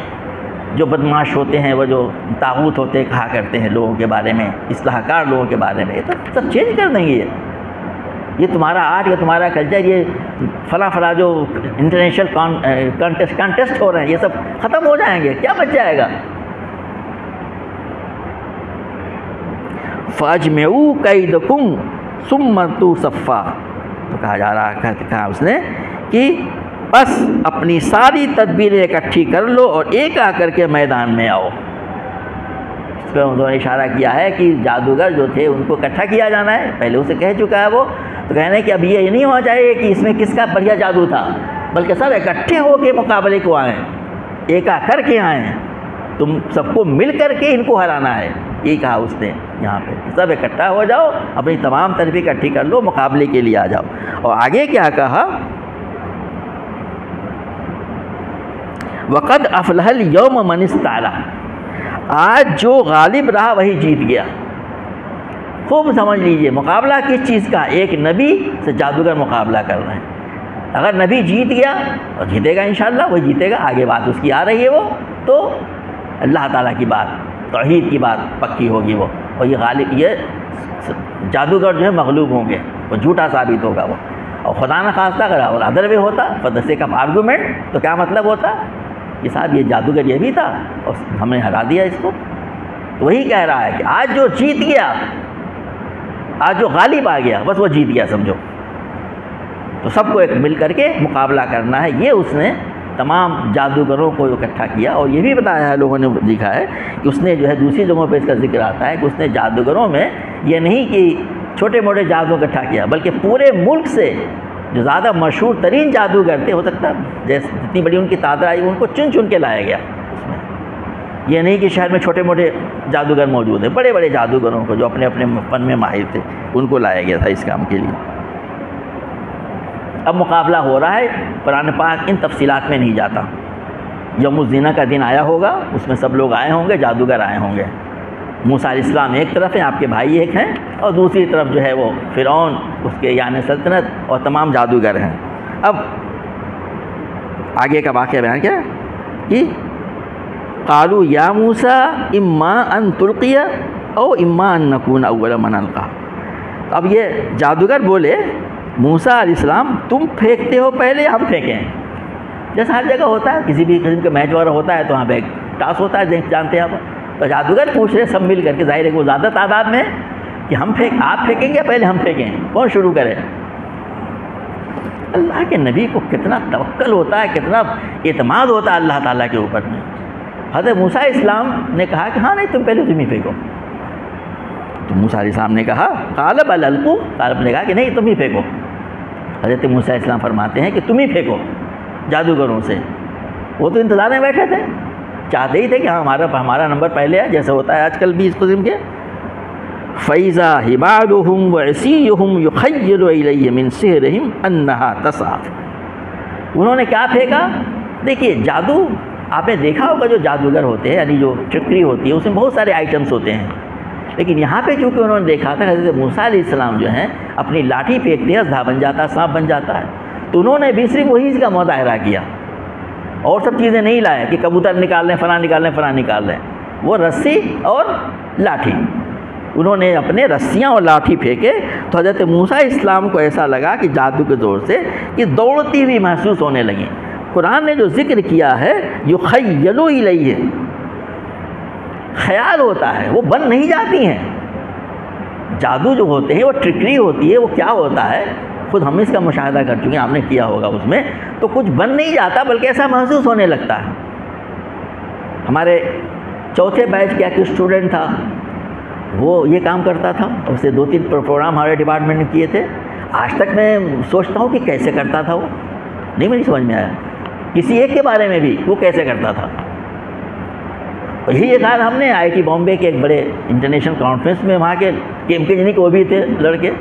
A: جو بدمعاش ہوتے ہیں، وہ جو طاغوت ہوتے ہیں، کہا کرتے ہیں لوگوں کے بارے میں، اصلاح کار لوگوں کے بارے میں، یہ سب چینج کر دیں گے۔ یہ تمہارا آرٹ یا تمہارا کلچر، یہ فلاں جو انٹرنیشنل کانٹیسٹ ہو رہے ہیں، یہ سب ختم ہو جائیں گے، کیا بچ جائے گا؟ فَأَجْمِعُوا كَيْدَكُمْ ثم تصفا، تو کہا جا رہا ہے، کہا اس نے کہ بس اپنی ساری تدبیریں اکٹھی کر لو اور ایک آ کر کے میدان میں آؤ۔ اس پہ انہوں نے اشارہ کیا ہے کہ جادوگر جو تھے ان کو اکٹھا کیا جانا ہے، پہلے اسے کہہ چکا ہے وہ، تو کہنے کہ اب یہ نہیں ہو جائے کہ اس میں کس کا بڑھیا جادو تھا، بلکہ سب اکٹھے ہو کے مقابلے کو آئیں، ایک آ کر کے آئیں، تم سب کو مل کر کے ان کو ہرانا ہے، یہی کہا اس نے یہاں پہ، سب اکٹھا ہو جاؤ، اپنی تمام تدبیر اکٹھی کر لو، مقابلے کے لیے آ جاؤ۔ اور آگے کیا کہا، وَقَدْ أَفْلَحَ الْيَوْمَ مَنِ اسْتَعْلَىٰ، آج جو غالب رہا وہی جیت گیا۔ خوب سمجھ لیجئے مقابلہ کس چیز کا، ایک نبی سے جادوگر مقابلہ کر رہے ہیں، اگر نبی جیت گیا اور جیتے گا انشاءاللہ، وہ جیتے گا، آگے بات اس کی آ رہی ہے، وہ تو اللہ تعالیٰ کی بات، توحید کی بات پکی ہوگی وہ، اور یہ غالب، یہ جادوگر جو ہے مغلوب ہوں گے، وہ جھوٹا ثابت ہوگا وہ، اور خدا نہ خواستہ اگر اور ادر وے ہوتا for the sake of argument, تو کیا مطلب ہوتا کہ صاحب یہ جادوگر یہ بھی تھا اور ہم نے ہرا دیا اس کو، تو وہی کہہ رہا ہے کہ آج جو جیت گیا، آج جو غالب آ گیا، بس وہ جیت گیا سمجھو، تو سب کو ایک مل کر کے مقابلہ کرنا ہے، یہ اس نے تمام جادوگروں کو اکٹھا کیا۔ اور یہ بھی بتایا ہے، لوگوں نے لکھا ہے کہ اس نے جو ہے دوسری جگہوں پہ اس کا ذکر آتا ہے کہ اس نے جادوگروں میں یہ نہیں کہ چھوٹے موٹے جادو اکٹھا کیا، بلکہ پورے ملک سے جو زیادہ مشہور ترین جادوگر تھے، ہو سکتا جیسے جتنی بڑی ان کی تعداد آئی ان کو چن چن کے لایا گیا اس میں، یہ نہیں کہ شہر میں چھوٹے موٹے جادوگر موجود ہیں، بڑے بڑے جادوگروں کو جو اپنے اپنے فن میں ماہر تھے ان کو لایا گیا تھا اس کام کے لیے۔ اب مقابلہ ہو رہا ہے، قرآن پاک ان تفصیلات میں نہیں جاتا، یوم الزینہ کا دن آیا ہوگا، اس میں سب لوگ آئے ہوں گے، جادوگر آئے ہوں گے، موسیٰ علیہ السلام ایک طرف ہیں، آپ کے بھائی ایک ہیں، اور دوسری طرف جو ہے وہ فرعون، اس کے یعنی سلطنت اور تمام جادوگر ہیں۔ اب آگے کا واقعہ بیان کیا کہ قالوا یا موسیٰ اما ان تلقی او اما ان نکون اول من القی، اب یہ جادوگر بولے موسیٰ علیہ السلام تم پھینکتے ہو پہلے یا ہم پھینکیں، جیسا ہر جگہ ہوتا ہے، کسی بھی قسم کا میچ وغیرہ ہوتا ہے تو وہاں پہ ایک ٹاس ہوتا ہے، جانتے ہیں آپ، تو جادوگر پوچھ رہے سب مل کر کے، ظاہر ہے کہ وہ زیادہ تعداد میں کہ آپ پھینکیں گے پہلے ہم پھینکیں، کون شروع کرے؟ اللہ کے نبی کو کتنا توکل ہوتا ہے، کتنا اعتماد ہوتا ہے اللہ تعالیٰ کے اوپر میں۔ حضرت موسیٰ علیہ السلام نے کہا کہ ہاں نہیں تم پہلے تم ہی پھینکو، تو موسیٰ علیہ السلام نے کہا قال بل القوا، قال نے کہا کہ نہیں تم ہی پھینکو۔ حضرت موسیٰ علیہ السلام فرماتے ہیں کہ تم ہی پھینکو جادوگروں سے، وہ تو انتظار میں بیٹھے تھے، چاہتے ہی تھے کہ ہاں ہمارا نمبر پہلے ہے، جیسے ہوتا ہے آج کل بھی اس قسم کے۔ فَإِذَا حِبَالُهُمْ وَعِصِيُّهُمْ يُخَيَّلُ إِلَيْهِ مِنْ سِحْرِهِمْ أَنَّهَا تَسْعَىٰ، انہوں نے کیا پھینکا؟ دیکھیے جادو آپ نے دیکھا ہوگا، جو جادوگر ہوتے ہیں یعنی جو ٹرکری ہوتی ہے اس میں بہت سارے آئٹمس ہوتے ہیں، لیکن یہاں پہ چونکہ انہوں نے دیکھا تھا حضرت موسیٰ علیہ السلام جو ہیں اپنی لاٹھی پھینکتے ہیں، اژدھا بن جاتا ہے، سانپ بن جاتا ہے، تو انہوں نے بھی صرف وہی کا مظاہرہ کیا اور سب چیزیں نہیں لائے کہ کبوتر نکال لیں، فلاں نکال لیں، فلاں نکال لیں، وہ رسی اور لاٹھی، انہوں نے اپنے رسیاں اور لاٹھی پھینکے، تو حضرت موسیٰ علیہ السلام کو ایسا لگا کہ جادو کے زور سے یہ دوڑتی ہوئی محسوس ہونے لگیں۔ قرآن نے جو ذکر کیا ہے یخیل الیہ، خیال ہوتا ہے، وہ بن نہیں جاتی ہیں، جادو جو ہوتے ہیں وہ ٹرکری ہوتی ہے، وہ کیا ہوتا ہے خود ہم اس کا مشاہدہ کر چکے ہیں، آپ نے کیا ہوگا اس میں، تو کچھ بن نہیں جاتا بلکہ ایسا محسوس ہونے لگتا ہے۔ ہمارے چوتھے بیچ کا ایک اسٹوڈنٹ تھا، وہ یہ کام کرتا تھا، اس سے 2-3 پروگرام ہمارے ڈپارٹمنٹ نے کیے تھے، آج تک میں سوچتا ہوں کہ کیسے کرتا تھا، وہ نہیں مجھے سمجھ میں آیا کسی ایک کے بارے میں بھی وہ کیسے کرتا تھا۔ یہی ایک آج ہم نے آئی ٹی بامبے کے ایک بڑے انٹرنیشنل کانفرنس میں، وہاں کے KMK وہ بھی تھے لڑکے،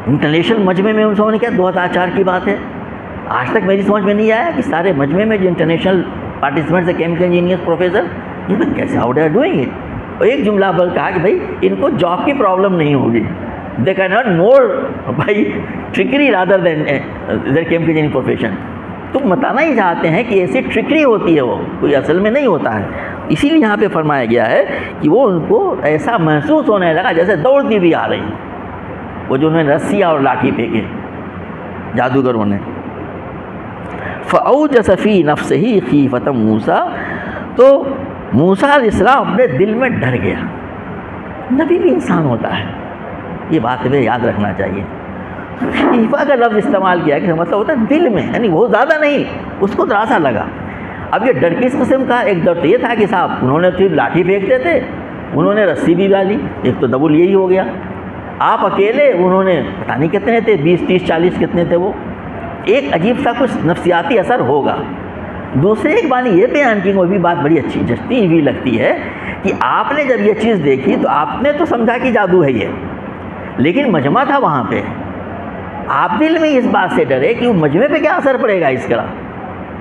A: انٹرنیشنل مجمع میں انہوں نے کیا 2004 کی بات ہے، آج تک میری سمجھ میں نہیں آیا کہ سارے مجمع میں جو انٹرنیشنل پارٹیسپینٹس ہیں کیمیکل انجینئر پروفیسر، یہ بات کیسے how they are doing it, اور ایک جملہ پر کہا کہ بھائی ان کو جاب کی پرابلم نہیں ہوگی، they can earn more by trickery rather than their chemical engineering profession. تم بتانا ہی چاہتے ہیں کہ ایسی ٹرکری ہوتی ہے، وہ کوئی اصل میں نہیں ہوتا ہے، اسی لیے یہاں پہ فرمایا گیا ہے کہ وہ ان کو ایسا محسوس ہونے لگا جیسے دوڑتی بھی آ رہی، وہ جو انہوں نے رسیاں اور لاٹھی پھینکے جادوگروں نے۔ فَأَوْجَسَ فِي نَفْسِهِ خِيفَةً مُوسیٰ، تو موسیٰ علیہ السلام اپنے دل میں ڈر گیا، نبی بھی انسان ہوتا ہے، یہ بات ہمیں یاد رکھنا چاہیے. خیفہ کا لفظ استعمال کیا کہ مطلب ہوتا ہے دل میں، یعنی بہت زیادہ نہیں، اس کو ذرا سا لگا. اب یہ ڈر کس قسم کا؟ ایک ڈر تو یہ تھا کہ صاحب انہوں نے صرف لاٹھی پھینکتے تھے، انہوں نے رسی بھی ڈالی، ایک تو ڈبل یہی ہو گیا. آپ اکیلے، انہوں نے پتہ نہیں کتنے تھے، 20 30 40 کتنے تھے وہ. ایک عجیب سا کچھ نفسیاتی اثر ہوگا. دوسرے ایک بانی یہ بیان کی، وہ بھی بات بڑی اچھی جچتی ہوئی لگتی ہے کہ آپ نے جب یہ چیز دیکھی تو آپ نے تو سمجھا کہ جادو ہے یہ، لیکن مجمع تھا وہاں پہ. آپ دل میں اس بات سے ڈرے کہ وہ مجمع پہ کیا اثر پڑے گا اس کا،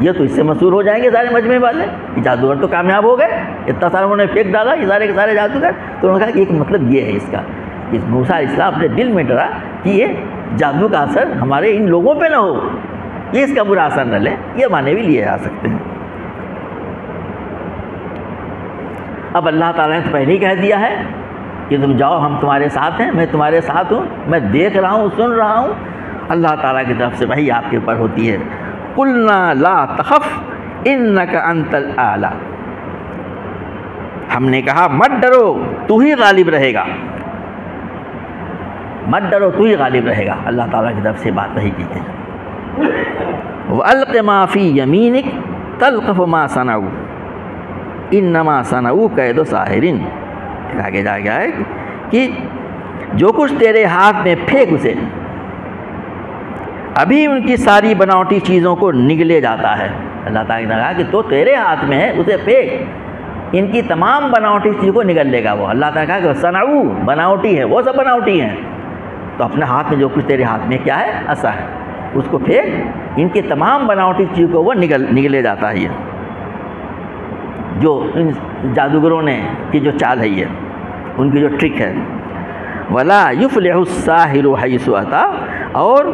A: یہ تو اس سے مسحور ہو جائیں گے سارے مجمع والے کہ جادوگر تو کامیاب ہو گئے، اتنا سارا انہوں نے پھینک ڈالا یہ سارے کے سارے جادوگر. تو انہوں نے کہا کہ ایک مطلب یہ ہے اس کا، کہ موسیٰ علیہ السلام اپنے دل میں ڈرا کہ یہ جادو کا اثر ہمارے ان لوگوں پہ نہ ہو، یہ اس کا برا اثر نہ لے. یہ معنی بھی لیے آ سکتے ہیں. اب اللہ تعالیٰ نے تو پہلے ہی کہہ دیا ہے کہ تم جاؤ، ہم تمہارے ساتھ ہیں، میں تمہارے ساتھ ہوں، میں دیکھ رہا ہوں، سن رہا ہوں. اللہ تعالیٰ کی طرف سے وحی آپ کے اوپر ہوتی ہے. قُلْنَا لَا تَخَفْ إِنَّكَ أَنْتَ الْأَعْلَى، ہم نے کہا مت ڈرو، تو ہی غالب رہے گا، مت ڈرو، تو ہی غالب رہے گا. اللہ تعالیٰ کی طرف سے بات وحی کی گئی. وَأَلْقِ مَا فِي يَمِينِكَ تَلْقَفُ مَا صَنَعُوا إِنَّمَا صَنَعُوا كَيْدُ سَاحِرٍ. آگے جا گیا ہے کہ جو کچھ تیرے ہاتھ میں پھینک اسے، ابھی ان کی ساری بناوٹی چیزوں کو نگلے جاتا ہے. اللہ تعالیٰ نے کہا کہ تو تیرے ہاتھ میں ہے، اسے پھینک، ان کی تمام بناوٹی چیزوں کو نگل لے گا وہ. اللہ تعالیٰ نے کہا کہ صنعوا بناوٹی ہے، وہ سب بناوٹی ہیں، تو اپنے ہاتھ میں جو کچھ تیرے ہاتھ میں کیا ہے، عصا ہے، اس کو پھینک، ان کی تمام بناوٹی چیزوں کو وہ نگلے جاتا ہے. یہ جو ان جادوگروں نے کی جو چال ہے، یہ ان کی جو ٹرک ہے. وَلَا يُفْلِحُ السَّاحِرُ حَيْثُ أَتَىٰ، اور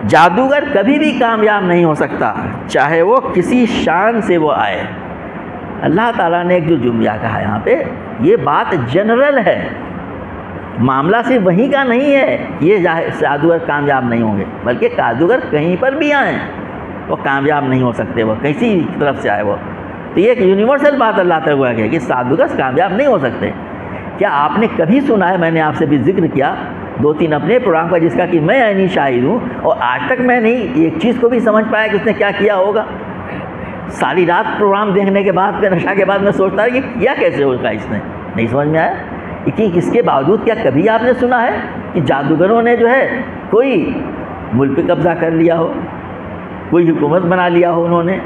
A: جادوگر کبھی بھی کامیاب نہیں ہو سکتا چاہے وہ کسی شان سے وہ آئے. اللہ تعالیٰ نے ایک جو جملہ کہا یہاں پہ، یہ بات جنرل ہے، معاملہ صرف وہیں کا نہیں ہے یہ جادوگر کامیاب نہیں ہوں گے، بلکہ جادوگر کہیں پر بھی آئیں وہ کامیاب نہیں ہو سکتے، وہ کسی طرف سے آئے وہ. تو یہ ایک یونیورسل بات اللہ تعالیٰ ہے کہ جادوگر کامیاب نہیں ہو سکتے. کیا آپ نے کبھی سنا ہے، میں نے آپ سے بھی ذکر کیا 2-3 اپنے پروگرام کا، جس کا کہ میں عینی شاہد ہوں، اور آج تک میں نہیں ایک چیز کو بھی سمجھ پایا کہ اس نے کیا کیا ہوگا. ساری رات پروگرام دیکھنے کے بعد، نشہ کے بعد میں سوچتا ہے کہ کیا کیسے ہوگا، اس نے نہیں سمجھ میں آیا. کہ اس کے باوجود کیا کبھی آپ نے سنا ہے کہ جادوگروں نے جو ہے کوئی ملک پہ قبضہ کر لیا ہو، کوئی حکومت بنا لیا ہو، انہوں نے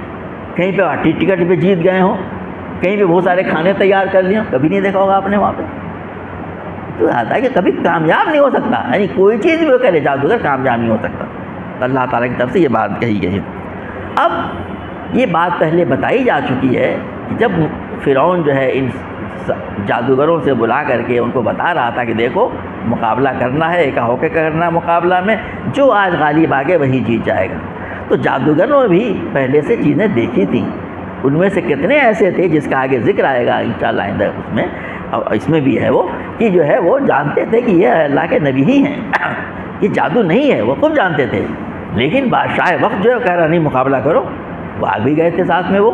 A: کہیں پہ ٹکٹ پہ جیت گئے ہوں، کہیں پہ بہت سارے کھانے تیار کر لیے ہوں؟ کبھی نہیں دیکھا ہوگا آپ نے وہاں پہ. تو آتا ہے کہ کبھی کامیاب نہیں ہو سکتا، یعنی کوئی چیز بھی وہ کرے جادوگر کامیاب نہیں ہو سکتا. اللہ تعالیٰ کی طرف سے یہ بات کہی گئی ہے. اب یہ بات پہلے بتائی جا چکی ہے کہ جب فرعون جو ہے ان جادوگروں سے بلا کر کے ان کو بتا رہا تھا کہ دیکھو مقابلہ کرنا ہے، ایک ہو کے کرنا مقابلہ میں، جو آج غالب آگے وہی جیت جائے گا. تو جادوگروں نے بھی پہلے سے چیزیں دیکھی تھیں، ان میں سے کتنے ایسے تھے جس کا آگے ذکر آئے گا انشاءاللہ آئندہ اس میں، اور اس میں بھی ہے وہ کہ جو ہے وہ جانتے تھے کہ یہ اللہ کے نبی ہی ہیں، یہ جادو نہیں ہے، وہ خود جانتے تھے. لیکن بادشاہ وقت جو ہے کہہ رہا نہیں مقابلہ کرو، وہ آگ بھی گئے تھے ساتھ میں. وہ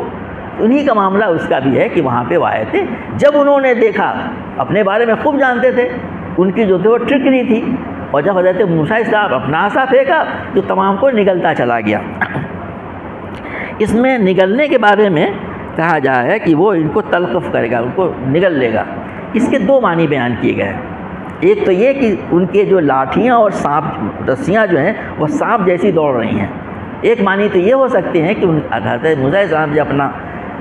A: انہی کا معاملہ اس کا بھی ہے کہ وہاں پہ وہ آئے تھے. جب انہوں نے دیکھا، اپنے بارے میں خوب جانتے تھے، ان کی جو تھی وہ ٹرک نہیں تھی، اور جب حضرت موسیٰ السلام اپنا عصا پھینکا تو تمام کو نگلتا چلا گیا. اس میں نگلنے کے بارے میں کہا جا ہے کہ وہ ان کو تلقف کرے گا، ان کو نگل لے گا. اس کے 2 معنی بیان کیے گئے ہیں. ایک تو یہ کہ ان کے جو لاٹھیاں اور سانپ رسیاں جو ہیں وہ سانپ جیسی دوڑ رہی ہیں. ایک معنی تو یہ ہو سکتے ہیں کہ حضرت موسیٰ السلام جب اپنا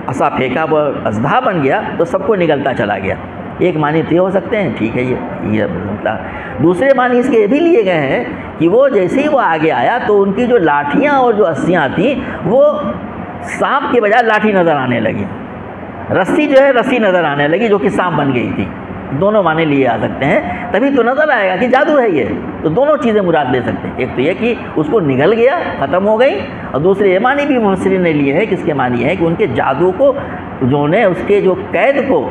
A: عصا پھینکا وہ اژدہا بن گیا تو سب کو نگلتا چلا گیا. ایک معنی تو یہ ہو سکتے ہیں، ٹھیک ہے یہ مطلب. دوسرے معنی اس کے یہ بھی لیے گئے ہیں کہ وہ جیسے ہی وہ آگے آیا تو ان کی جو لاٹھیاں اور جو رسیاں تھیں وہ سانپ کے بجائے لاٹھی نظر آنے لگی، رسی جو ہے رسی نظر آنے لگی جو کہ سانپ بن گئی تھی. دونوں معنی لیے آ سکتے ہیں، تبھی تو نظر آئے گا کہ جادو ہے یہ. تو دونوں چیزیں مراد لے سکتے ہیں. ایک تو یہ کہ اس کو نگل گیا، ختم ہو گئی، اور دوسرے یہ معنی بھی مفسرین نے لیے ہیں کہ اس کے معنی ہے کہ ان کے جادو کو جو نے اس کے جو قید کو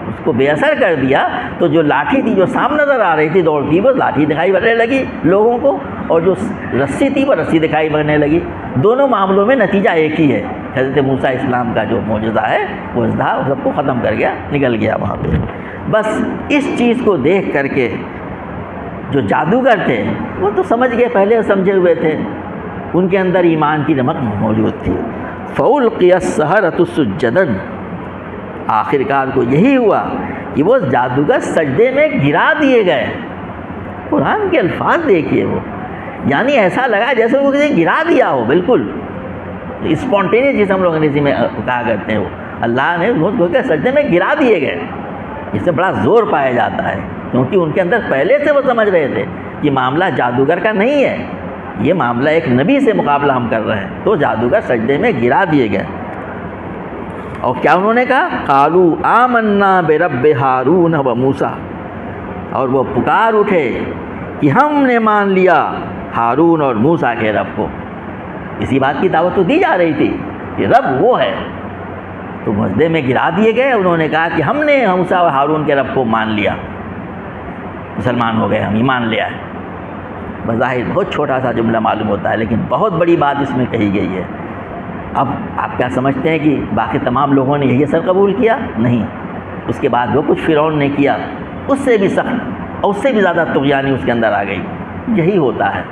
A: اس کو بے اثر کر دیا، تو جو لاٹھی تھی جو سانپ نظر آ رہی تھی دوڑتی، وہ لاٹھی دکھائی پڑنے لگی لوگوں کو، اور جو رسی تھی وہ رسی دکھائی پڑنے لگی. دونوں معاملوں میں نتیجہ ایک ہی ہے. حضرت موسیٰ السلام کا جو معجزہ ہے وہ اژدہا سب کو ختم کر گیا، نکل گیا وہاں پہ. بس اس چیز کو دیکھ کر کے جو جادوگر تھے وہ تو سمجھ گئے، پہلے سمجھے ہوئے تھے، ان کے اندر ایمان کی نمک موجود تھی۔ فَأُلْقِيَ السَّحَرَةُ سُجَّدًا، آخر کار کو یہی ہوا کہ وہ جادوگر سجدے میں گرا دیے گئے۔ قرآن کے الفاظ دیکھیے، وہ یعنی ایسا لگا جیسے وہ کسی گرا دیا ہو، بالکل اسپونٹینیس جسے ہم لوگ انگریزی میں کہا کرتے ہیں، وہ اللہ نے وہ سجدے میں گرا دیے گئے۔ اس سے بڑا زور پایا جاتا ہے، کیونکہ ان کے اندر پہلے سے وہ سمجھ رہے تھے کہ معاملہ جادوگر کا نہیں ہے، یہ معاملہ ایک نبی سے مقابلہ ہم کر رہے ہیں، تو جادوگر سجدے میں گرا دیے گئے۔ اور کیا انہوں نے کہا؟ قالوا آمنا برب ہارون و موسیٰ، اور وہ پکار اٹھے کہ ہم نے مان لیا ہارون اور موسیٰ کے رب کو۔ اسی بات کی دعوت تو دی جا رہی تھی کہ رب وہ ہے، تو سجدے میں گرا دیے گئے۔ انہوں نے کہا کہ ہم نے موسیٰ اور ہارون کے رب کو مان لیا، مسلمان ہو گئے، ہم ایمان لے آئے۔ بظاہر بہت چھوٹا سا جملہ معلوم ہوتا ہے، لیکن بہت بڑی بات اس میں کہی گئی ہے۔ اب آپ کیا سمجھتے ہیں کہ باقی تمام لوگوں نے یہی اثر قبول کیا؟ نہیں، اس کے بعد وہ کچھ فرعون نے کیا، اس سے بھی سخت اور اس سے بھی زیادہ طغیانی اس کے اندر آ گئی۔ یہی ہوتا ہے،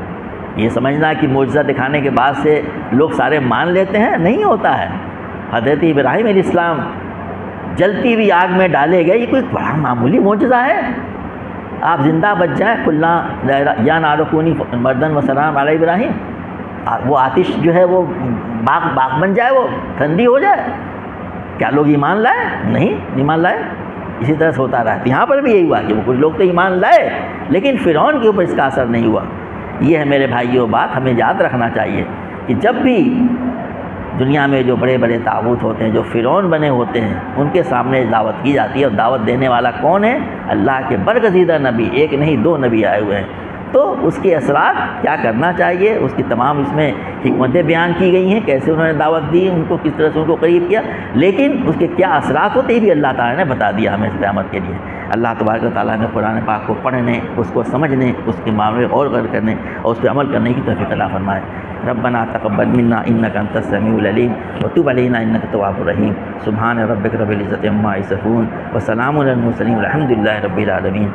A: یہ سمجھنا کہ معجزہ دکھانے کے بعد سے لوگ سارے مان لیتے ہیں، نہیں ہوتا ہے۔ حضرت ابراہیم علیہ السلام جلتی ہوئی آگ میں ڈالے گئے، یہ کوئی بڑا معمولی معجزہ ہے؟ آپ زندہ بچ جائیں، کلنا یا نار کونی مردن و سلام علی ابراہیم، وہ آتش جو ہے وہ باغ بن جائے، وہ ٹھنڈی ہو جائے، کیا لوگ ایمان لائے؟ نہیں ایمان لائے۔ اسی طرح سے ہوتا رہا ہے، یہاں پر بھی یہی ہوا کہ وہ کچھ لوگ تو ایمان لائے، لیکن فرعون کے اوپر اس کا اثر نہیں ہوا۔ یہ ہے میرے بھائیوں بات ہمیں یاد رکھنا چاہیے کہ جب بھی دنیا میں جو بڑے بڑے طاغوت ہوتے ہیں، جو فرعون بنے ہوتے ہیں، ان کے سامنے دعوت کی جاتی ہے، اور دعوت دینے والا کون ہے؟ اللہ کے برگزیدہ نبی، ایک نہیں دو نبی آئے ہوئے ہیں۔ تو اس کے اثرات کیا کرنا چاہیے، اس کی تمام اس میں حکمتیں بیان کی گئی ہیں، کیسے انہوں نے دعوت دی، ان کو کس طرح سے ان کو قریب کیا، لیکن اس کے کیا اثرات ہوتے ہیں بھی اللہ تعالیٰ نے بتا دیا ہمیں اس قیامت کے لیے۔ اللہ تبارک و تعالیٰ نے قرآن پاک کو پڑھنے، اس کو سمجھنے، اس کے معاملے اور غور کرنے اور اس پہ عمل کرنے کی توفیق عطا فرمائے۔ ربنا تقبل منا انک انت السمیع العلیم وتب علینا انک التواب الرحیم۔ سبحان ربک رب العزۃ عما یصفون وسلام علی المرسلین والحمد للہ رب العالمین۔